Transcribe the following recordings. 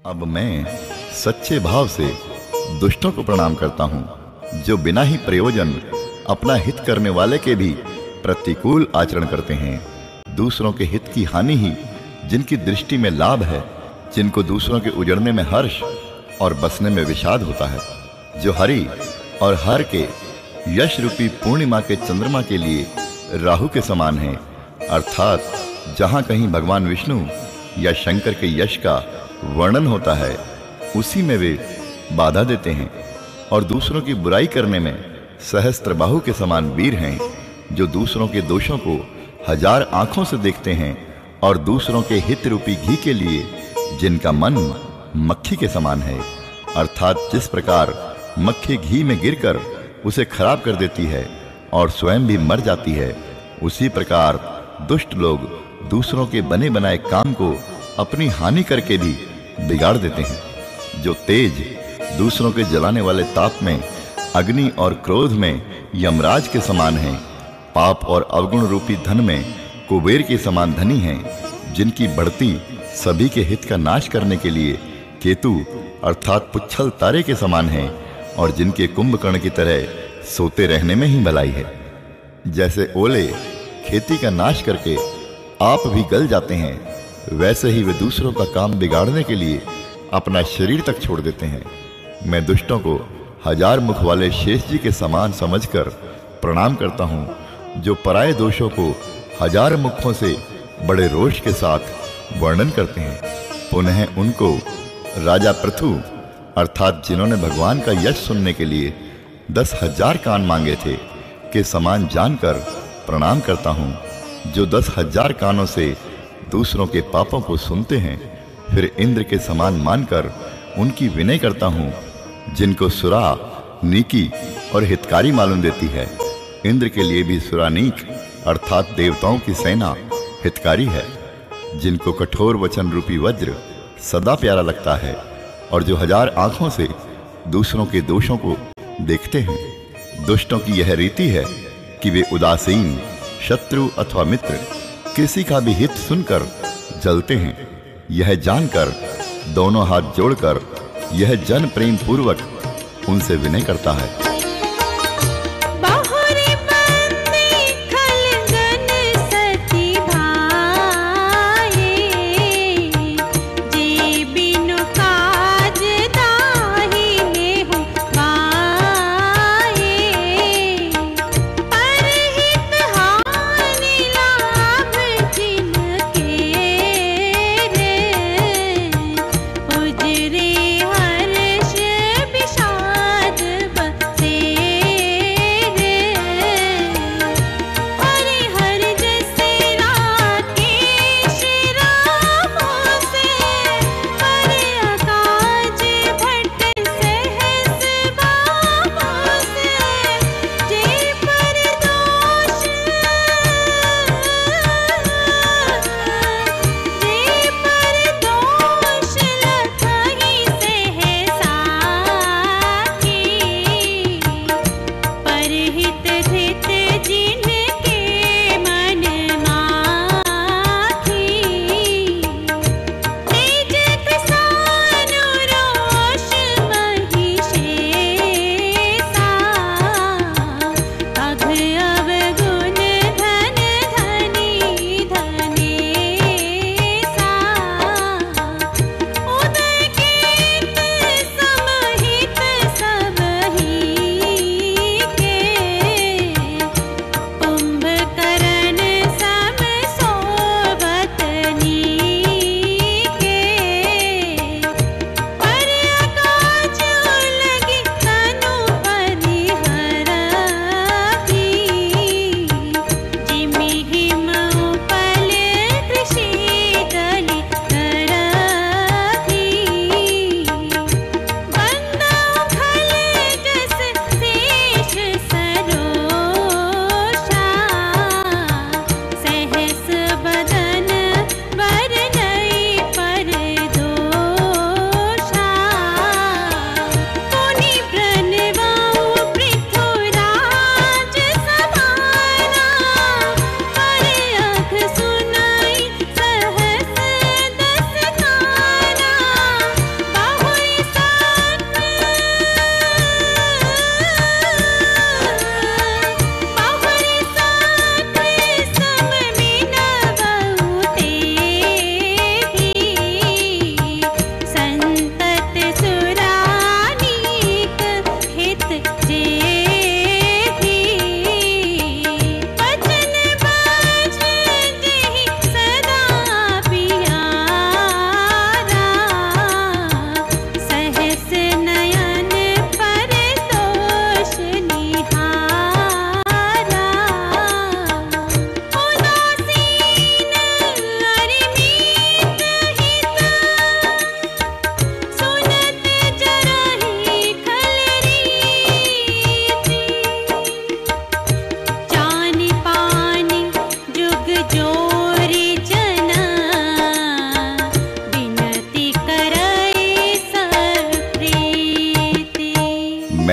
अब मैं सच्चे भाव से दुष्टों को प्रणाम करता हूँ, जो बिना ही प्रयोजन अपना हित करने वाले के भी प्रतिकूल आचरण करते हैं। दूसरों के हित की हानि ही जिनकी दृष्टि में लाभ है, जिनको दूसरों के उजड़ने में हर्ष और बसने में विषाद होता है, जो हरि और हर के यश रूपी पूर्णिमा के चंद्रमा के लिए राहु के समान हैं, अर्थात जहाँ कहीं भगवान विष्णु या शंकर के यश का वर्णन होता है उसी में वे बाधा देते हैं, और दूसरों की बुराई करने में सहस्त्रबाहु के समान वीर हैं, जो दूसरों के दोषों को हजार आंखों से देखते हैं और दूसरों के हित रूपी घी के लिए जिनका मन मक्खी के समान है, अर्थात जिस प्रकार मक्खी घी में गिरकर उसे खराब कर देती है और स्वयं भी मर जाती है, उसी प्रकार दुष्ट लोग दूसरों के बने बनाए काम को अपनी हानि करके भी बिगाड़ देते हैं। जो तेज दूसरों के जलाने वाले ताप में, अग्नि और क्रोध में यमराज के समान हैं, पाप और अवगुण रूपी धन में कुबेर के समान धनी हैं, जिनकी बढ़ती सभी के हित का नाश करने के लिए केतु अर्थात पुच्छल तारे के समान हैं, और जिनके कुंभकर्ण की तरह सोते रहने में ही भलाई है। जैसे ओले खेती का नाश करके आप भी गल जाते हैं, वैसे ही वे दूसरों का काम बिगाड़ने के लिए अपना शरीर तक छोड़ देते हैं। मैं दुष्टों को हजार मुख वाले शेष जी के समान समझकर प्रणाम करता हूँ, जो पराये दोषों को हजार मुखों से बड़े रोष के साथ वर्णन करते हैं। पुनः उनको राजा पृथु अर्थात जिन्होंने भगवान का यश सुनने के लिए 10,000 कान मांगे थे के समान जानकर प्रणाम करता हूँ, जो 10,000 कानों से दूसरों के पापों को सुनते हैं, फिर इंद्र के समान मानकर उनकी विनय करता हूँ, जिनको सुरा नीकी और हितकारी मालूम देती है। इंद्र के लिए भी सुरानीक अर्थात देवताओं की सेना हितकारी है, जिनको कठोर वचन रूपी वज्र सदा प्यारा लगता है, और जो हजार आंखों से दूसरों के दोषों को देखते हैं। दुष्टों की यह रीति है कि वे उदासीन शत्रु अथवा मित्र किसी का भी हित सुनकर जलते हैं। यह जानकर दोनों हाथ जोड़कर यह जन प्रेम पूर्वक उनसे विनय करता है।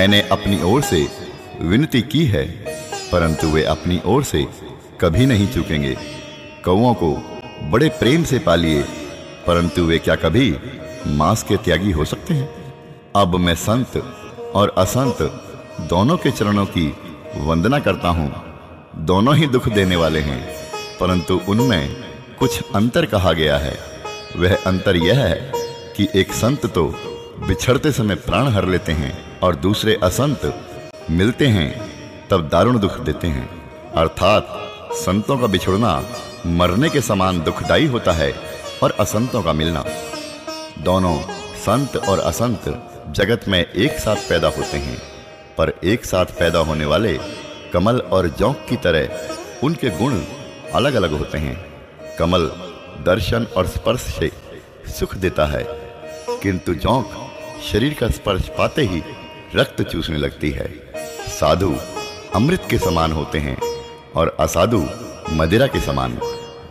मैंने अपनी ओर से विनती की है, परंतु वे अपनी ओर से कभी नहीं चूकेंगे। कौओं को बड़े प्रेम से पालिए, परंतु वे क्या कभी मांस के त्यागी हो सकते हैं? अब मैं संत और असंत दोनों के चरणों की वंदना करता हूँ। दोनों ही दुख देने वाले हैं, परंतु उनमें कुछ अंतर कहा गया है। वह अंतर यह है कि एक संत तो बिछड़ते समय प्राण हर लेते हैं और दूसरे असंत मिलते हैं तब दारुण दुख देते हैं। अर्थात संतों का बिछुड़ना मरने के समान दुखदायी होता है और असंतों का मिलना। दोनों संत और असंत जगत में एक साथ पैदा होते हैं, पर एक साथ पैदा होने वाले कमल और जौंक की तरह उनके गुण अलग अलग होते हैं। कमल दर्शन और स्पर्श से सुख देता है, किंतु जौंक शरीर का स्पर्श पाते ही रक्त चूसने लगती है। साधु अमृत के समान होते हैं और असाधु मदिरा के समान।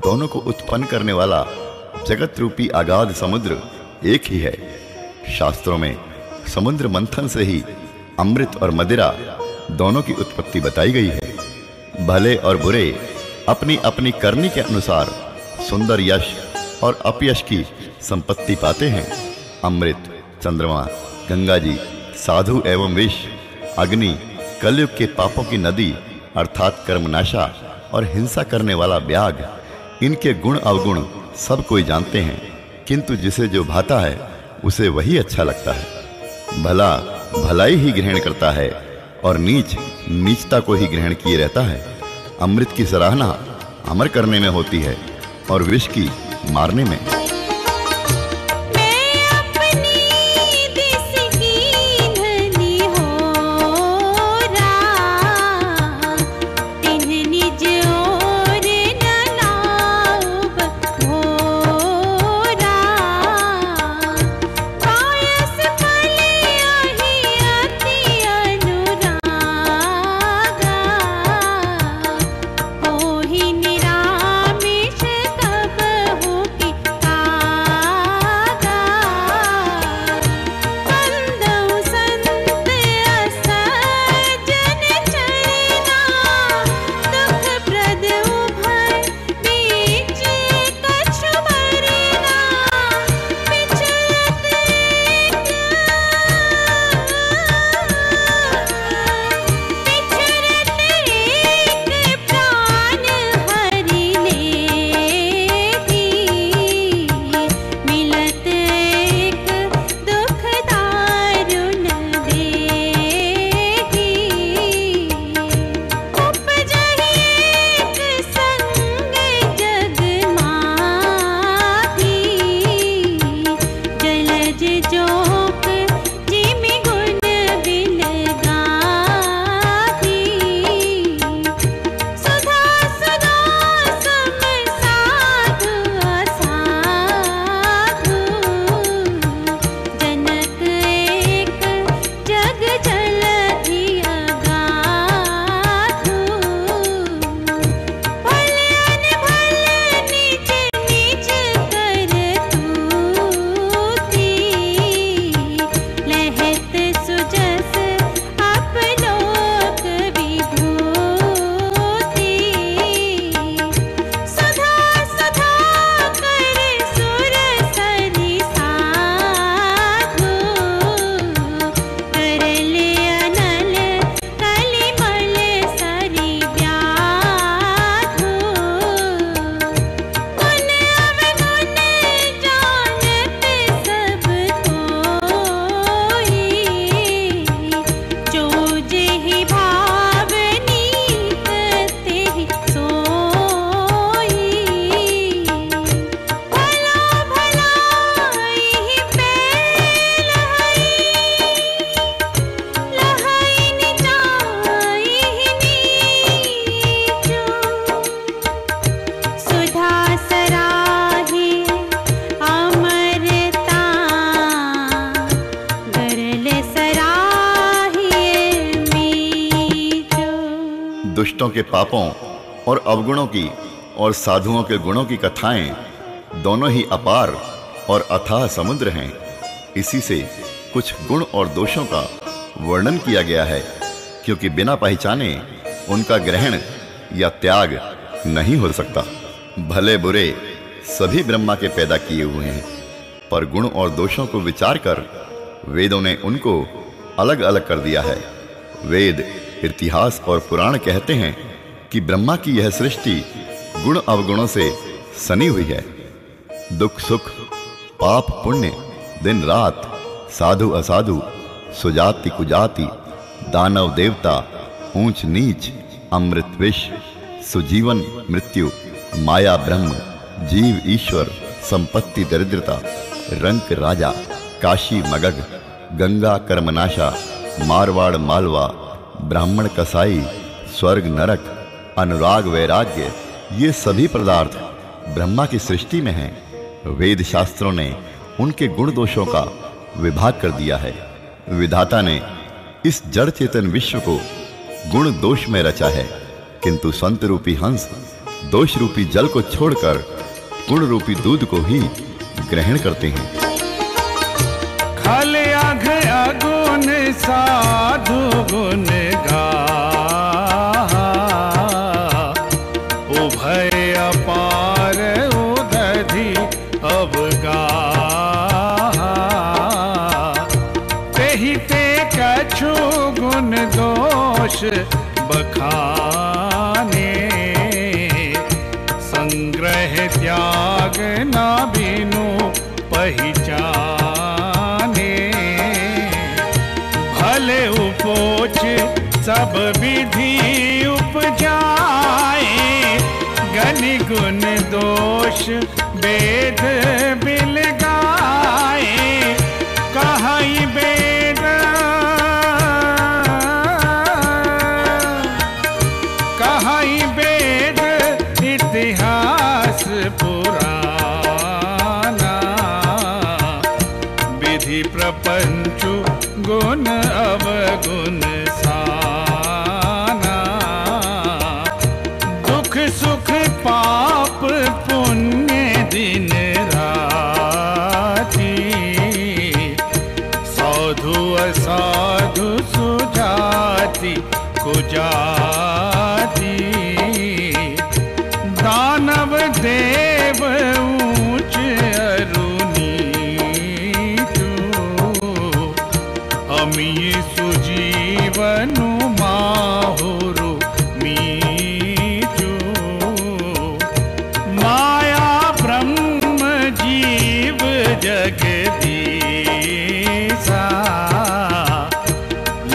दोनों को उत्पन्न करने वाला जगत रूपी अगाध समुद्र एक ही है। शास्त्रों में समुद्र मंथन से ही अमृत और मदिरा दोनों की उत्पत्ति बताई गई है। भले और बुरे अपनी अपनी करनी के अनुसार सुंदर यश और अपयश की संपत्ति पाते हैं। अमृत, चंद्रमा, गंगा जी, साधु एवं विष, अग्नि, कलयुग के पापों की नदी अर्थात कर्मनाशा और हिंसा करने वाला व्याघ्र, इनके गुण अवगुण सब कोई जानते हैं, किंतु जिसे जो भाता है उसे वही अच्छा लगता है। भला भलाई ही ग्रहण करता है और नीच नीचता को ही ग्रहण किए रहता है। अमृत की सराहना अमर करने में होती है और विष की मारने में। दुष्टों के पापों और अवगुणों की और साधुओं के गुणों की कथाएं दोनों ही अपार और अथाह समुद्र हैं। इसी से कुछ गुण और दोषों का वर्णन किया गया है, क्योंकि बिना पहचाने उनका ग्रहण या त्याग नहीं हो सकता। भले बुरे सभी ब्रह्मा के पैदा किए हुए हैं, पर गुण और दोषों को विचार कर वेदों ने उनको अलग अलग कर दिया है। वेद, इतिहास और पुराण कहते हैं कि ब्रह्मा की यह सृष्टि गुण अवगुणों से सनी हुई है। दुख सुख, पाप पुण्य, दिन रात, साधु असाधु, सुजाति कुजाति, दानव देवता, ऊंच नीच, अमृत विष, सुजीवन मृत्यु, माया ब्रह्म, जीव ईश्वर, संपत्ति दरिद्रता, रंक राजा, काशी मगध, गंगा कर्मनाशा, मारवाड़ मालवा, ब्राह्मण कसाई, स्वर्ग नरक, अनुराग वैराग्य, ये सभी पदार्थ ब्रह्मा की सृष्टि में हैं। वेद शास्त्रों ने उनके गुण दोषों का विभाग कर दिया है। विधाता ने इस जड़ चेतन विश्व को गुण दोष में रचा है, किंतु संत रूपी हंस दोष रूपी जल को छोड़कर गुण रूपी दूध को ही ग्रहण करते हैं। खल अघ अगुण साधु गुण गा, उभय अपार उदधि अवगा, तेहि ते कछु गुण दोष बखाने, संग्रह त्याग न बिनु पहचाने, भले उपोच सब विधि उपजाए, गनि गुण दोष वेद बिल गाए, कहई वेद कहई वेद इतिहास पुराना, विधि प्रपंचु गुण अवगुण साना, दुख सुख पाप पुण्य दिन राति, साधु असाधु सुजाति कुजाति, दानव देव ऊंच अरु नीचु, अमी सुजीवनु माहुरु मीचु, माया ब्रह्म जीव जगदीसा,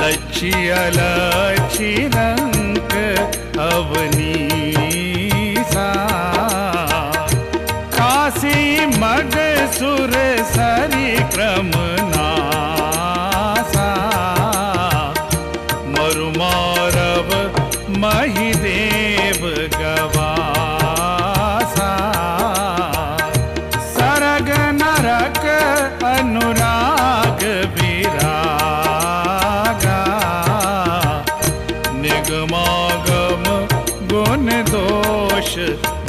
लक्ष्य अलक्ष्य रंग अवनीसा, काशी मग सुर सरि क्रम नासा, मरुमारव महिदेव गवासा, सरग नरक अनुराग विरागा, निगमागम गुण दोष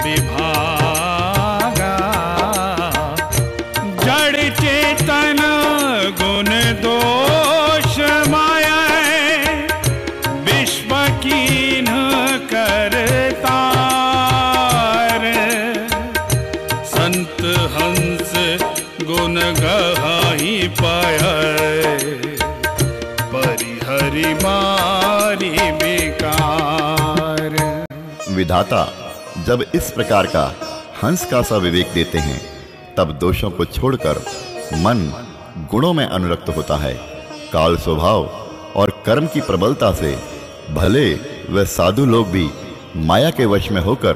विभागा, जड़ चेतन गुण दोष माया, विश्व कीन करतार, संत हंस गुण गहाई पाय, परिहरि मारी बेकार। विधाता जब इस प्रकार का हंस का सा विवेक देते हैं, तब दोषों को छोड़कर मन गुणों में अनुरक्त होता है। काल स्वभाव और कर्म की प्रबलता से भले वे साधु लोग भी माया के वश में होकर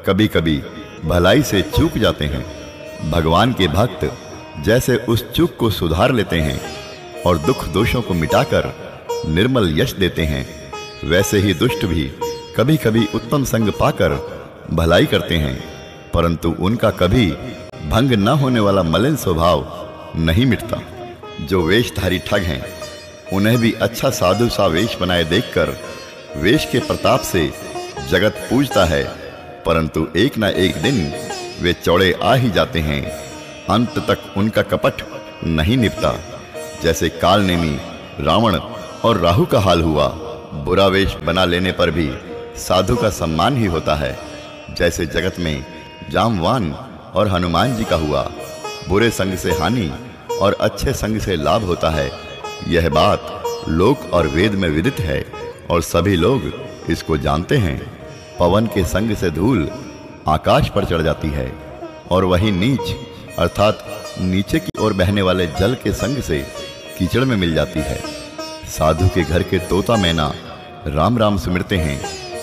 कभी कभी भलाई से चूक जाते हैं। भगवान के भक्त जैसे उस चूक को सुधार लेते हैं और दुख दोषों को मिटाकर निर्मल यश देते हैं, वैसे ही दुष्ट भी कभी कभी उत्तम संग पाकर भलाई करते हैं, परंतु उनका कभी भंग न होने वाला मलिन स्वभाव नहीं मिटता। जो वेशधारी ठग हैं, उन्हें भी अच्छा साधु सा वेश बनाए देखकर वेश के प्रताप से जगत पूजता है, परंतु एक न एक दिन वे चौड़े आ ही जाते हैं। अंत तक उनका कपट नहीं निपटा। जैसे कालनेमी रावण और राहु का हाल हुआ। बुरा वेश बना लेने पर भी साधु का सम्मान ही होता है, जैसे जगत में जामवान और हनुमान जी का हुआ। बुरे संग से हानि और अच्छे संग से लाभ होता है, यह बात लोक और वेद में विदित है और सभी लोग इसको जानते हैं। पवन के संग से धूल आकाश पर चढ़ जाती है और वही नीच अर्थात नीचे की ओर बहने वाले जल के संग से कीचड़ में मिल जाती है। साधु के घर के तोता मैना राम राम सुमिरते हैं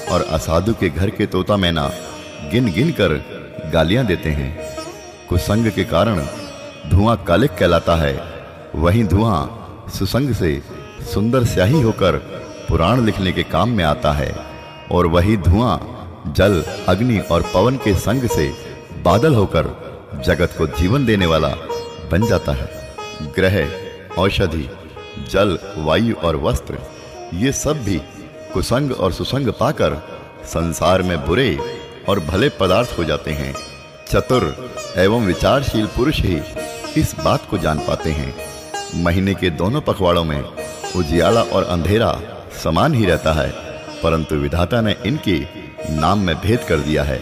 और असाधु के घर के तोता मैना गिन गिन कर गालियां देते हैं। कुसंग के कारण धुआं कालिक कहलाता है, वहीं धुआं सुसंग से सुंदर स्याही होकर पुराण लिखने के काम में आता है और वही धुआं जल, अग्नि और पवन के संग से बादल होकर जगत को जीवन देने वाला बन जाता है। ग्रह, औषधि, जल, वायु और वस्त्र ये सब भी कुसंग और सुसंग पाकर संसार में बुरे और भले पदार्थ हो जाते हैं। चतुर एवं विचारशील पुरुष ही इस बात को जान पाते हैं। महीने के दोनों पखवाड़ों में उजियाला और अंधेरा समान ही रहता है, परंतु विधाता ने इनके नाम में भेद कर दिया है।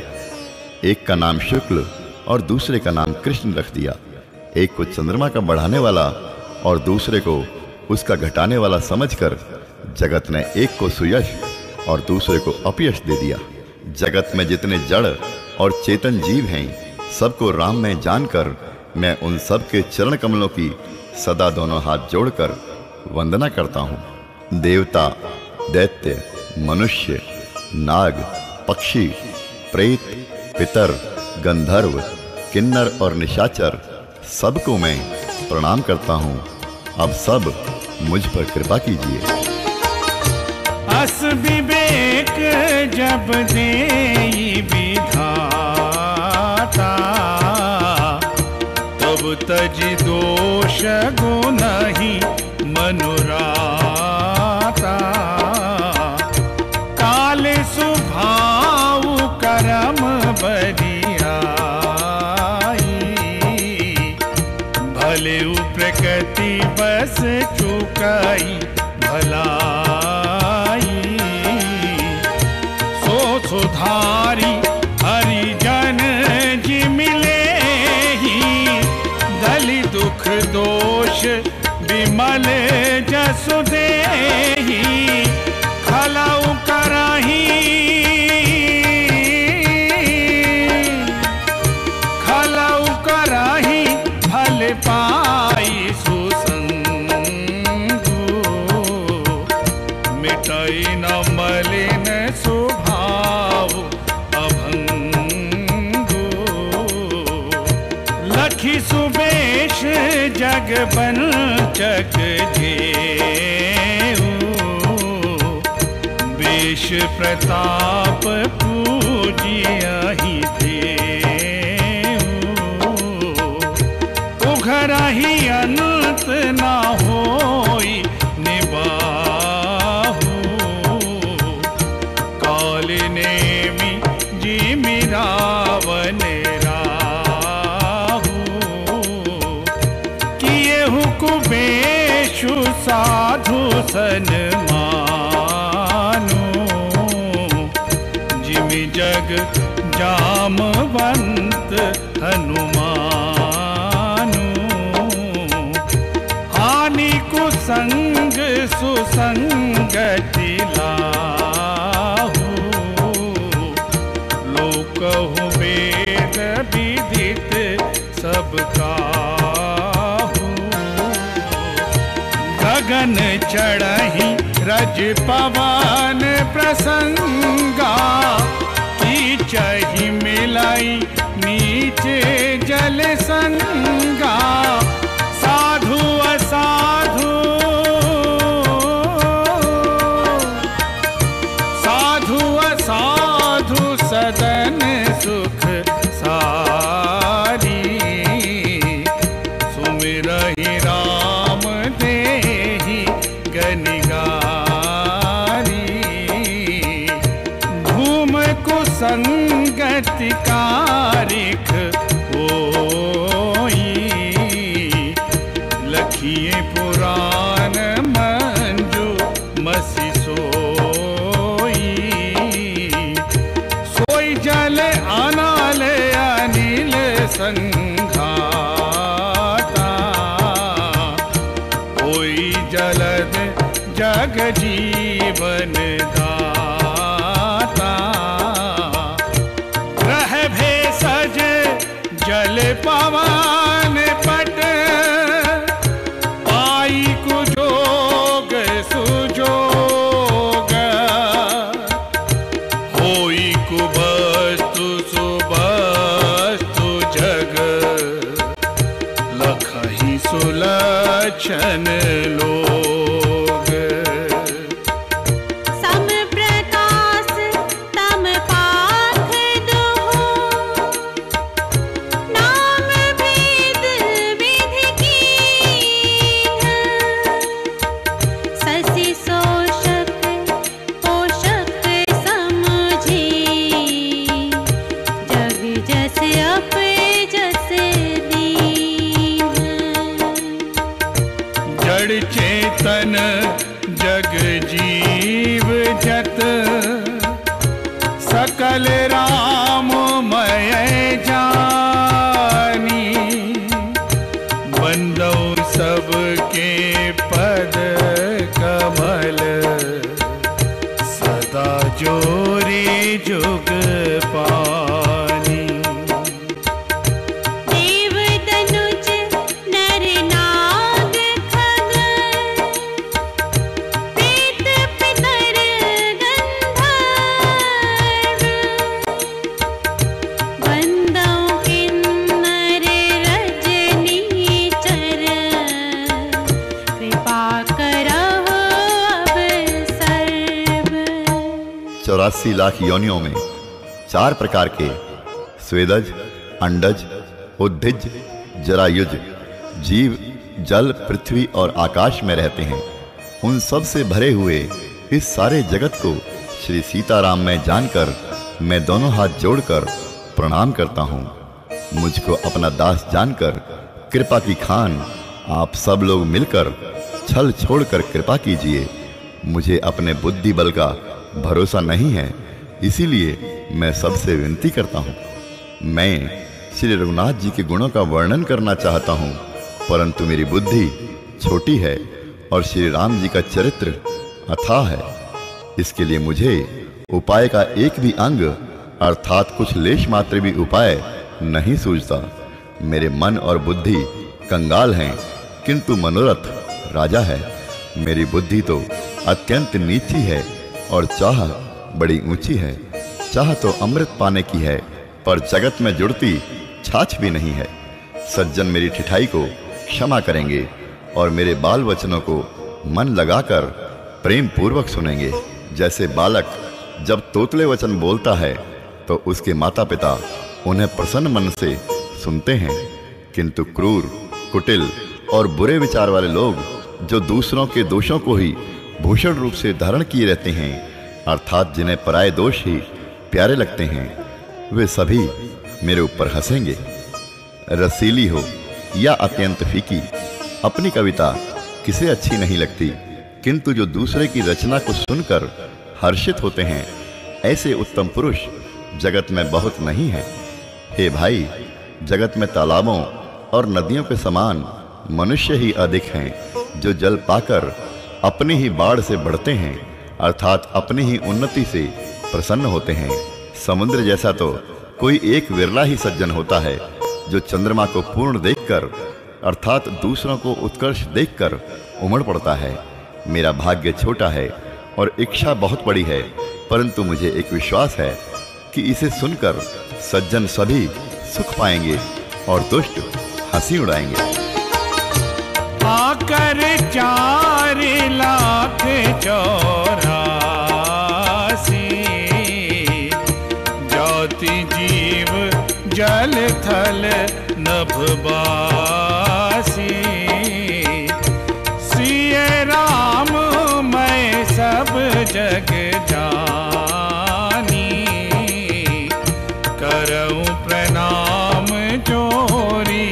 एक का नाम शुक्ल और दूसरे का नाम कृष्ण रख दिया। एक को चंद्रमा का बढ़ाने वाला और दूसरे को उसका घटाने वाला समझकर जगत ने एक को सुयश और दूसरे को अपयश दे दिया। जगत में जितने जड़ और चेतन जीव हैं, सबको राम में जानकर मैं उन सब के चरण कमलों की सदा दोनों हाथ जोड़कर वंदना करता हूँ। देवता, दैत्य, मनुष्य, नाग, पक्षी, प्रेत, पितर, गंधर्व, किन्नर और निशाचर सबको मैं प्रणाम करता हूँ। अब सब मुझ पर कृपा कीजिए। अस विवेक जब देई विधाता, तब तज दोष गुनहि मनुराता। काले सुभाव करम बरियाई, भले प्रकृति बस चुकाई भलाई। सो सुधारी हरिजन जी मिले ही, दलि दुख दोष विमल जसु देहि। खलउ कराही फल पाई सुसंगु, मिटाई न मलिन स्वभाव अभंगु। लखी सुबेश जग बंचक जेऊ, वेश प्रताप पूजियहि उघरहि अंत न होई निबाहु। काल नेमि जिमि रावण राहु, किएहु कुबेशु साधु सन्मानु। जिमि जग जामवंत हनुमान, संग सुसंगति लाहु। लोकहु वेद विदित सब काहु, गगन चढ़हि रज पवन प्रसंगा। कीचहि मिलाई नीचे जल संगा, साधु असाधु सदन सुख सारी। सुमिरहि राम देहि गनिगारी, धूम कुसंगति कारिख होई। लखिए पुराण मंजू जग जीवन दाता। रह भेषज जल पवन पट, पाई कुजोग सुजोग। होई कुवस्तु सुवस्तु जग, लखहि सुलक्षण लोग। सम प्रकाश तम पाथ दुहु, नाम भेद विधि कीन्ह। शशि शोषक पोषक समझी, जग जस अप जस दीन्ह। जड़ चेतन जग जीव जत, सकल राममय जानी। बंदौ सबके पद कमल, सदा जोरे जुग पानी। देव तनुज नर नाग खग, प्रेत पितर गंधर्व। बंदौ किन्नर रजनीचर, कृपा करहु अब सर्व। 84 लाख योनियों में 4 प्रकार के स्वेदज, अंडज, उद्भिज, जरायुज जीव जल, पृथ्वी और आकाश में रहते हैं। उन सब से भरे हुए इस सारे जगत को श्री सीताराम में जानकर मैं दोनों हाथ जोड़कर प्रणाम करता हूँ। मुझको अपना दास जानकर कृपा की खान आप सब लोग मिलकर छल छोड़कर कृपा कीजिए। मुझे अपने बुद्धि बल का भरोसा नहीं है, इसीलिए मैं सबसे विनती करता हूँ। मैं श्री रघुनाथ जी के गुणों का वर्णन करना चाहता हूँ, परंतु मेरी बुद्धि छोटी है और श्री राम जी का चरित्र अथाह है। इसके लिए मुझे उपाय का एक भी अंग अर्थात कुछ लेश मात्र भी उपाय नहीं सूझता। मेरे मन और बुद्धि कंगाल हैं, किंतु मनोरथ राजा है। मेरी बुद्धि तो अत्यंत नीची है और चाह बड़ी ऊंची है। चाह तो अमृत पाने की है, पर जगत में जुड़ती छाछ भी नहीं है। सज्जन मेरी ठिठाई को क्षमा करेंगे और मेरे बाल वचनों को मन लगाकर प्रेम पूर्वक सुनेंगे। जैसे बालक जब तोतले वचन बोलता है तो उसके माता पिता उन्हें प्रसन्न मन से सुनते हैं, किंतु क्रूर, कुटिल और बुरे विचार वाले लोग जो दूसरों के दोषों को ही भूषण रूप से धारण किए रहते हैं, अर्थात जिन्हें पराये दोष ही प्यारे लगते हैं, वे सभी मेरे ऊपर हंसेंगे। रसीली हो या अत्यंत फीकी, अपनी कविता किसे अच्छी नहीं लगती, किंतु जो दूसरे की रचना को सुनकर हर्षित होते हैं, ऐसे उत्तम पुरुष जगत में बहुत नहीं है। हे भाई, जगत में तालाबों और नदियों के समान मनुष्य ही अधिक हैं, जो जल पाकर अपनी ही बाढ़ से बढ़ते हैं, अर्थात अपनी ही उन्नति से प्रसन्न होते हैं। समुद्र जैसा तो कोई एक विरला ही सज्जन होता है, जो चंद्रमा को पूर्ण देखकर अर्थात दूसरों को उत्कर्ष देखकर उमड़ पड़ता है। मेरा भाग्य छोटा है और इच्छा बहुत बड़ी है, परंतु मुझे एक विश्वास है कि इसे सुनकर सज्जन सभी सुख पाएंगे और दुष्ट हंसी उड़ाएंगे। आकर 4,84,000 ज्योति जीव जल थल नभवासी। सिय राम मैं सब जग जानी, करऊं प्रणाम जोरी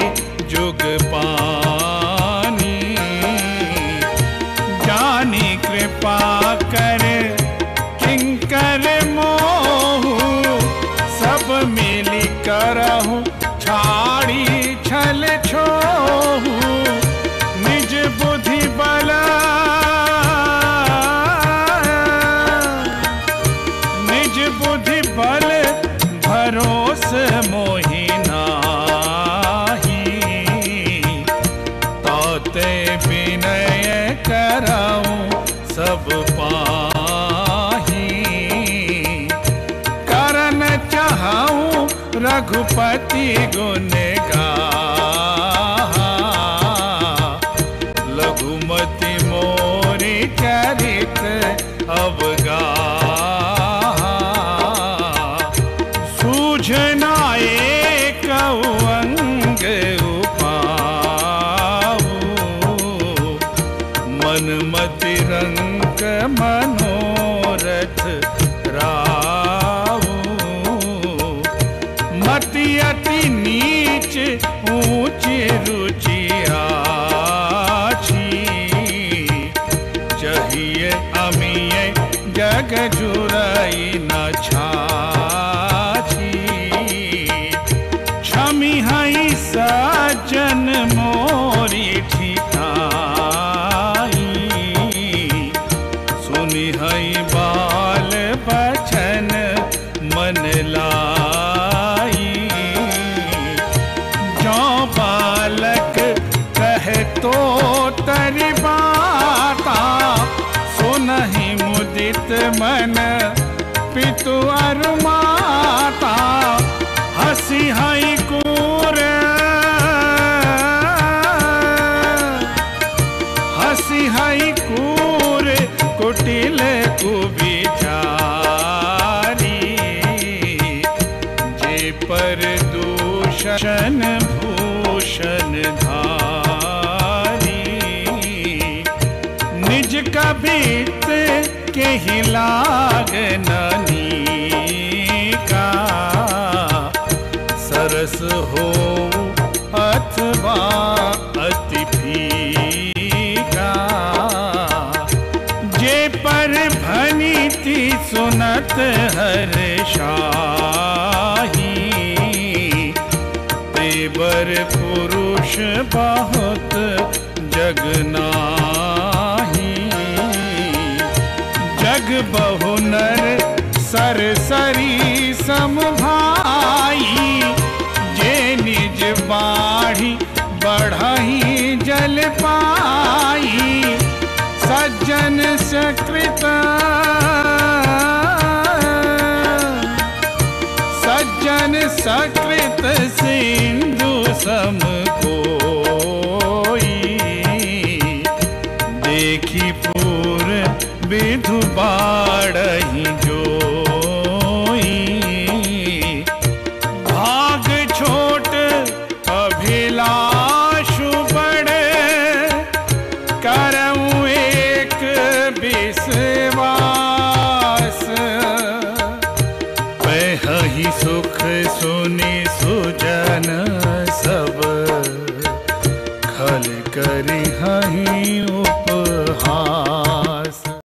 जुग पानी। जानी कृपा कर किंकर मोहु, सब मिली करहूं छाड़ी छल छोहू। निज बुद्धि बल बल भरोस मोहि नाही, ताते विनय कराऊं सब पाही। करन चाहूं रघुपति गुण गाहा, लघुमति मोरी चरित अवगाहा। सूझना एक अंग उपाऊ, मन मति रंग मनोरथ राऊ। मति अति नीच ऊंच रुचि आछी, चाहिए अमिय जग जुराई न छाछी। क्षमी हई सज्जन मोरी ठिकाई, सुनि हई बाल बचन मन लाई। जो बालक कहे तो तरि बाता, सुनहि मुदित मन पितु अरु माता। हसी हई कूर, हसी हई कूर कुटिल कुविचारी। जे पर दूषण भूषण धारी, निज कबित के ही लाग ननीका। सरस हो अथवा अति फीका, जे पर भनीति सुनत हर्षाही। देवर पुरुष बहुत जग नाही, जग बहु नर सरसरी सम भाई। जे निज बाढ़ी बढ़ही जल पाई, सज्जन सकृत सज्जन सकृत सिंधु सम कोई। देखी पूर विधु बाढ़ही जोई, भाग छोट अभिलाषु बड़े। करऊं एक विश्वास, पहहि सुख सुनि सुजन सब। खल करि हहि